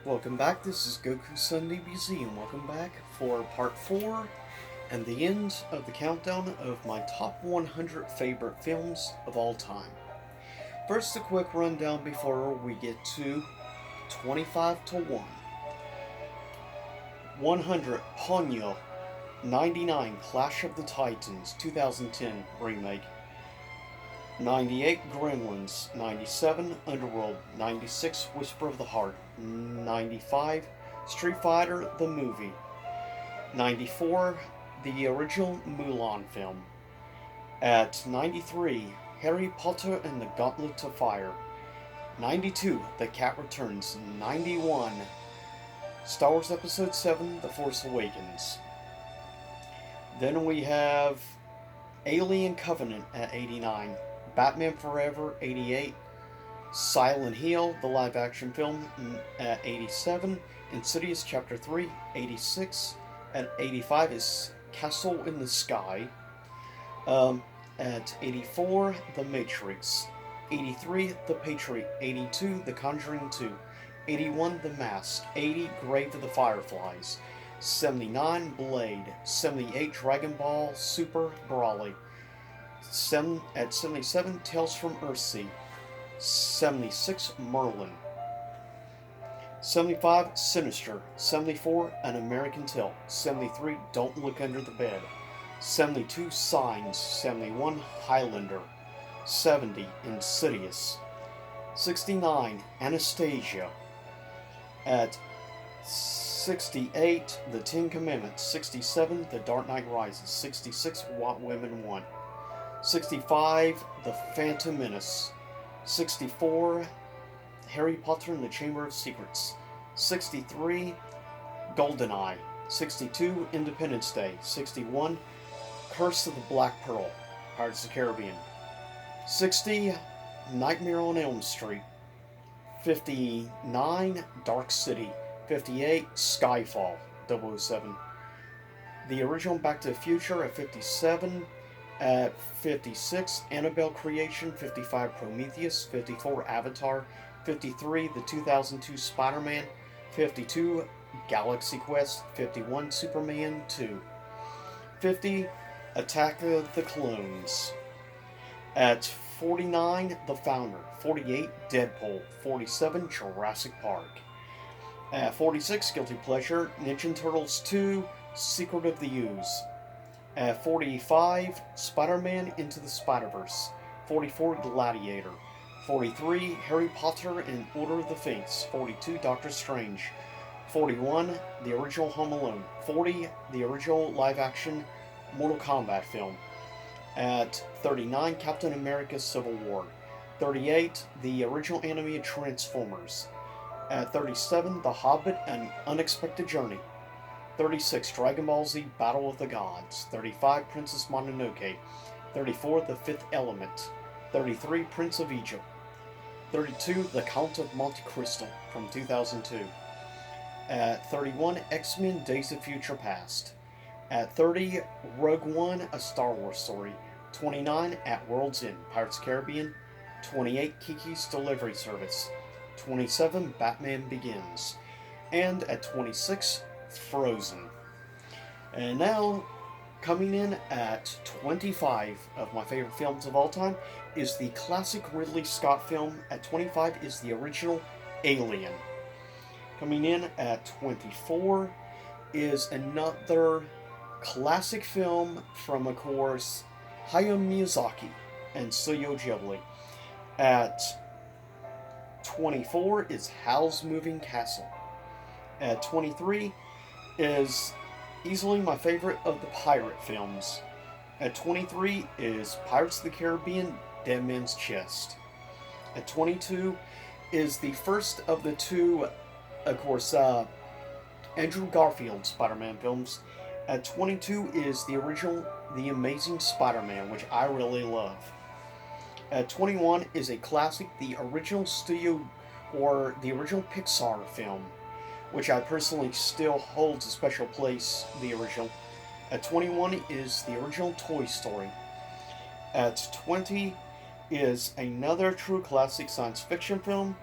Welcome back, this is Goku Sunday BZ, and welcome back for part 4 and the end of the countdown of my top 100 favorite films of all time. First, a quick rundown before we get to 25 to 1. 100 Ponyo, 99 Clash of the Titans 2010 remake, 98 Gremlins, 97 Underworld, 96 Whisper of the Heart, 95 Street Fighter the movie, 94 the original Mulan film, at 93 Harry Potter and the Gauntlet of Fire, 92 The Cat Returns, 91 Star Wars Episode 7 The Force Awakens. Then we have Alien Covenant at 89, Batman Forever 88, Silent Hill, the live action film at 87, Insidious Chapter 3 86, at 85 is Castle in the Sky, at 84 The Matrix, 83 The Patriot, 82 The Conjuring 2, 81 The Mask, 80 Grave of the Fireflies, 79 Blade, 78 Dragon Ball Super Broly, at 77 Tales from Earthsea, 76 Merlin, 75 Sinister, 74 An American Tale, 73 Don't Look Under the Bed, 72 Signs, 71 Highlander, 70 Insidious, 69 Anastasia, at 68 The Ten Commandments, 67 The Dark Knight Rises, 66 What Women Want, 65 The Phantom Menace, 64 Harry Potter and the Chamber of Secrets, 63 Goldeneye, 62 Independence Day, 61 Curse of the Black Pearl, Pirates of the Caribbean, 60 Nightmare on Elm Street, 59 Dark City, 58 Skyfall 007, the original Back to the Future at 57, at 56 Annabelle Creation, 55 Prometheus, 54 Avatar, 53 the 2002 Spider-Man, 52 Galaxy Quest, 51 Superman 2, 50 Attack of the Clones, at 49 The Founder, 48 Deadpool, 47 Jurassic Park, at 46 Guilty Pleasure, Ninja Turtles 2 Secret of the Ooze, at 45 Spider-Man Into the Spider-Verse, 44 Gladiator, 43 Harry Potter and Order of the Phoenix, 42 Doctor Strange, 41 the original Home Alone, 40 the original live-action Mortal Kombat film, at 39 Captain America Civil War, 38 the original animated Transformers, at 37 The Hobbit An Unexpected Journey, 36 Dragon Ball Z Battle of the Gods, 35 Princess Mononoke, 34 The Fifth Element, 33 Prince of Egypt, 32 The Count of Monte Cristo from 2002, at 31 X-Men Days of Future Past, at 30 Rogue One A Star Wars Story, 29 At World's End Pirates of the Caribbean, 28 Kiki's Delivery Service, 27 Batman Begins, and at 26 Frozen. And now, coming in at 25 of my favorite films of all time is the classic Ridley Scott film. At 25 is the original Alien. Coming in at 24 is another classic film from, of course, Hayao Miyazaki and Studio Ghibli. At 24 is Howl's Moving Castle. At 23 is easily my favorite of the pirate films. At 23 is Pirates of the Caribbean Dead Man's Chest. At 22 is the first of the two, of course, Andrew Garfield Spider-Man films. At 22 is the original The Amazing Spider-Man, which I really love. At 21 is a classic, the original studio or the original Pixar film, which I personally still holds a special place, the original. At 21 is the original Toy Story. At 20 is another true classic science fiction film.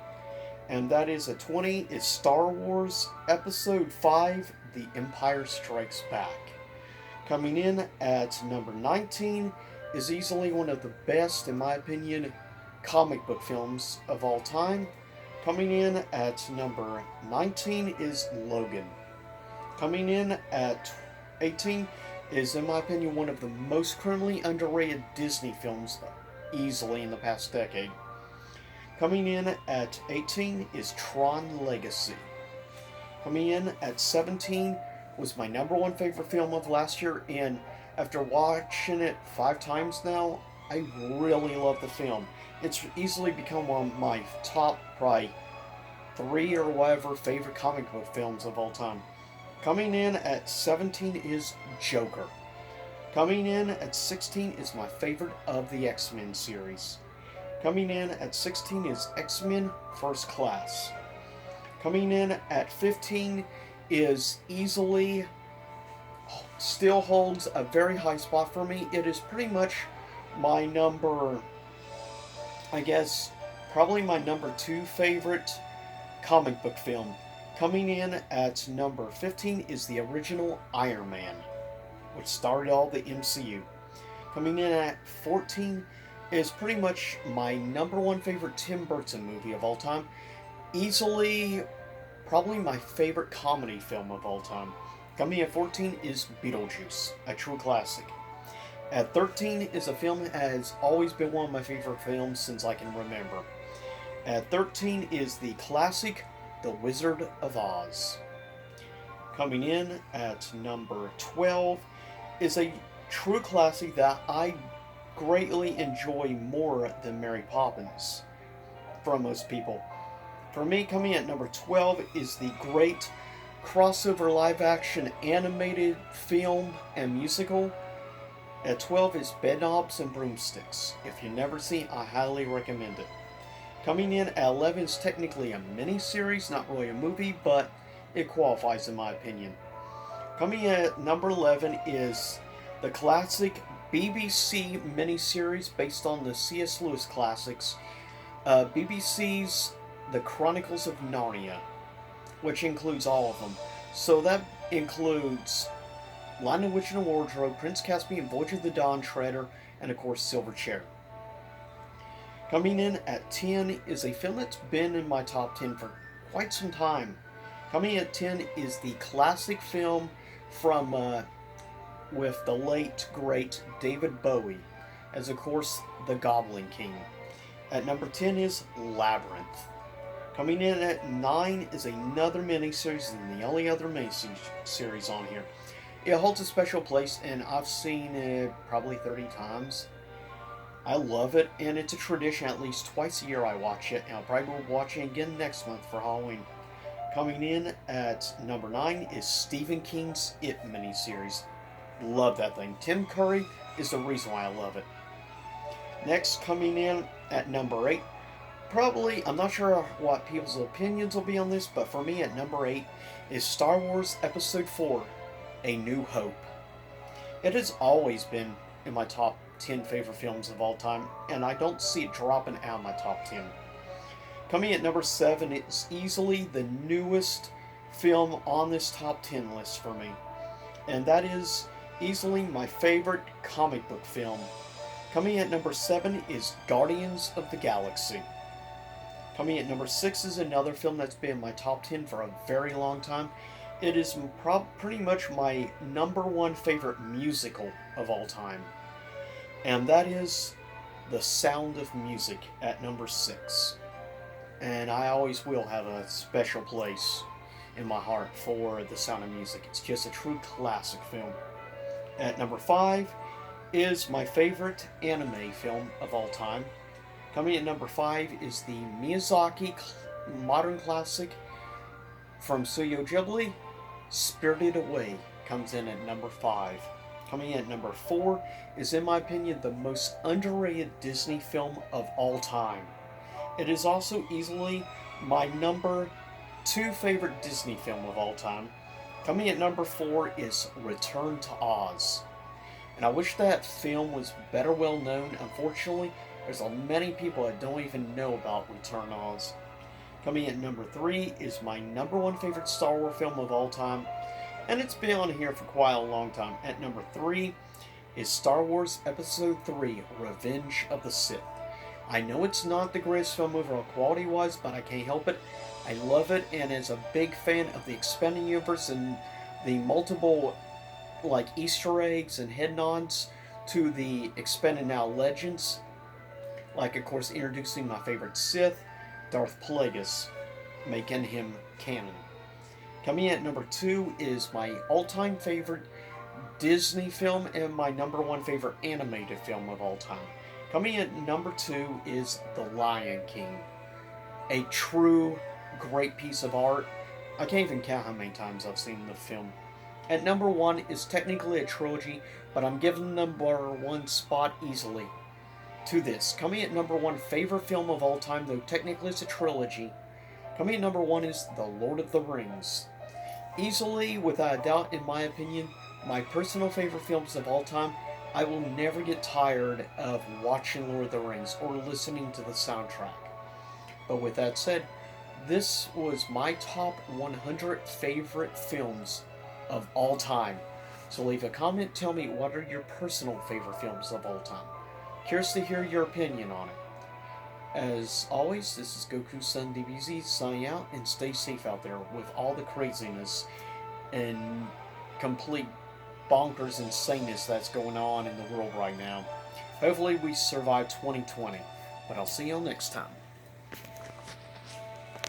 And that is at 20 is Star Wars Episode 5, The Empire Strikes Back. Coming in at number 19 is easily one of the best, in my opinion, comic book films of all time. Coming in at number 19 is Logan. Coming in at 18 is, in my opinion, one of the most criminally underrated Disney films easily in the past decade. Coming in at 18 is Tron Legacy. Coming in at 17 was my number one favorite film of last year, and after watching it 5 times now, I really love the film. It's easily become one of my top, probably 3 or whatever, favorite comic book films of all time. Coming in at 17 is Joker. Coming in at 16 is my favorite of the X-Men series. Coming in at 16 is X-Men First Class. Coming in at 15 is easily, still holds a very high spot for me. It is pretty much my number, I guess, probably my number 2 favorite comic book film. Coming in at number 15 is the original Iron Man, which started all the MCU. Coming in at 14 is pretty much my number 1 favorite Tim Burton movie of all time. Easily, probably my favorite comedy film of all time. Coming at 14 is Beetlejuice, a true classic. At 13 is a film that has always been one of my favorite films since I can remember. At 13 is the classic The Wizard of Oz. Coming in at number 12 is a true classic that I greatly enjoy more than Mary Poppins for most people. For me, coming at number 12 is the great crossover live-action animated film and musical. At 12 is Bedknobs and Broomsticks. If you've never seen it, I highly recommend it. Coming in at 11 is technically a mini-series, not really a movie, but it qualifies in my opinion. Coming in at number 11 is the classic BBC miniseries based on the C.S. Lewis classics, BBC's The Chronicles of Narnia, which includes all of them. So that includes Lion, the Witch, and the Wardrobe, Prince Caspian, Voyage of the Dawn Treader, and of course Silver Chair. Coming in at 10 is a film that's been in my top 10 for quite some time. Coming in at 10 is the classic film from with the late, great David Bowie, as of course the Goblin King. At number 10 is Labyrinth. Coming in at 9 is another miniseries, and the only other miniseries on here. It holds a special place, and I've seen it probably 30 times. I love it, and it's a tradition. At least twice a year I watch it, and I'll probably be watching it again next month for Halloween. Coming in at number 9 is Stephen King's It miniseries. Love that thing. Tim Curry is the reason why I love it. Next, coming in at number 8, probably, I'm not sure what people's opinions will be on this, but for me at number 8 is Star Wars Episode 4, A New Hope. It has always been in my top 10 favorite films of all time, and I don't see it dropping out of my top 10. Coming at number 7, it's easily the newest film on this top 10 list for me, and that is easily my favorite comic book film. Coming at number 7 is Guardians of the Galaxy. Coming at number 6 is another film that's been in my top 10 for a very long time. It is pretty much my number 1 favorite musical of all time, and that is The Sound of Music at number 6. And I always will have a special place in my heart for The Sound of Music. It's just a true classic film. At number 5 is my favorite anime film of all time. Coming at number 5 is the Miyazaki modern classic from Studio Ghibli, Spirited Away, comes in at number 5. Coming in at number 4 is, in my opinion, the most underrated Disney film of all time. It is also easily my number 2 favorite Disney film of all time. Coming at number 4 is Return to Oz. And I wish that film was better well known. Unfortunately, there's many people that don't even know about Return to Oz. Coming at number 3 is my number 1 favorite Star Wars film of all time, and it's been on here for quite a long time. At number 3 is Star Wars Episode 3 Revenge of the Sith. I know it's not the greatest film overall quality wise, but I can't help it. I love it, and as a big fan of the expanding universe and the multiple Easter eggs and head nods to the expanded now legends, like of course introducing my favorite Sith, Darth Plagueis, making him canon. Coming in at number 2 is my all-time favorite Disney film and my number 1 favorite animated film of all time. Coming in at number 2 is The Lion King. A true great piece of art. I can't even count how many times I've seen the film. At number 1 is technically a trilogy, but I'm giving number 1 spot easily to this. Coming at number 1 favorite film of all time, though technically it's a trilogy. Coming at number 1 is The Lord of the Rings. Easily, without a doubt, in my opinion, my personal favorite films of all time. I will never get tired of watching Lord of the Rings or listening to the soundtrack. But with that said, this was my top 100 favorite films of all time. So leave a comment, tell me what are your personal favorite films of all time. Curious to hear your opinion on it. As always, this is Goku Sun DBZ signing out, and stay safe out there with all the craziness and complete bonkers insaneness that's going on in the world right now. Hopefully we survive 2020, but I'll see y'all next time.